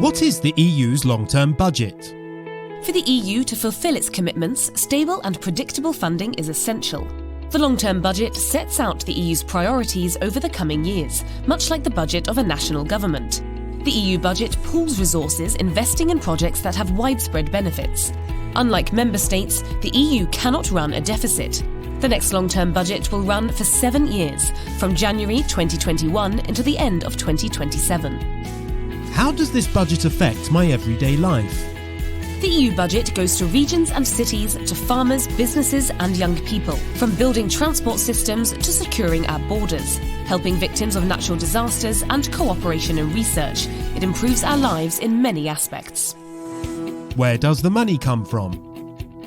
What is the EU's long-term budget? For the EU to fulfil its commitments, stable and predictable funding is essential. The long-term budget sets out the EU's priorities over the coming years, much like the budget of a national government. The EU budget pools resources investing in projects that have widespread benefits. Unlike member states, the EU cannot run a deficit. The next long-term budget will run for 7 years, from January 2021 until the end of 2027. How does this budget affect my everyday life? The EU budget goes to regions and cities, to farmers, businesses and young people, from building transport systems to securing our borders, helping victims of natural disasters and cooperation in research. It improves our lives in many aspects. Where does the money come from?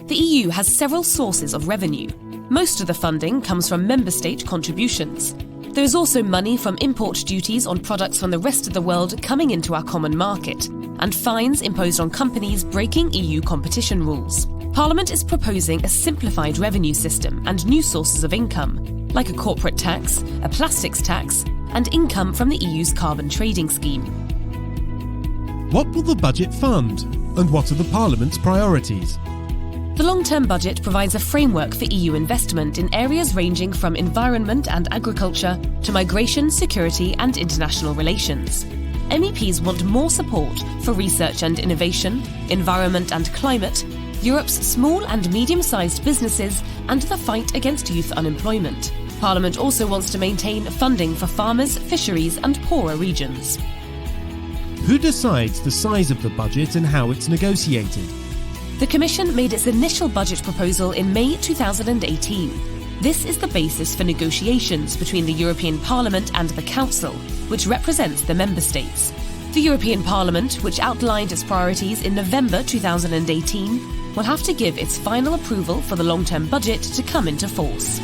The EU has several sources of revenue. Most of the funding comes from member state contributions. There is also money from import duties on products from the rest of the world coming into our common market, and fines imposed on companies breaking EU competition rules. Parliament is proposing a simplified revenue system and new sources of income, like a corporate tax, a plastics tax, and income from the EU's carbon trading scheme. What will the budget fund? And what are the Parliament's priorities? The long-term budget provides a framework for EU investment in areas ranging from environment and agriculture to migration, security and international relations. MEPs want more support for research and innovation, environment and climate, Europe's small and medium-sized businesses and the fight against youth unemployment. Parliament also wants to maintain funding for farmers, fisheries and poorer regions. Who decides the size of the budget and how it's negotiated? The Commission made its initial budget proposal in May 2018. This is the basis for negotiations between the European Parliament and the Council, which represents the Member States. The European Parliament, which outlined its priorities in November 2018, will have to give its final approval for the long-term budget to come into force.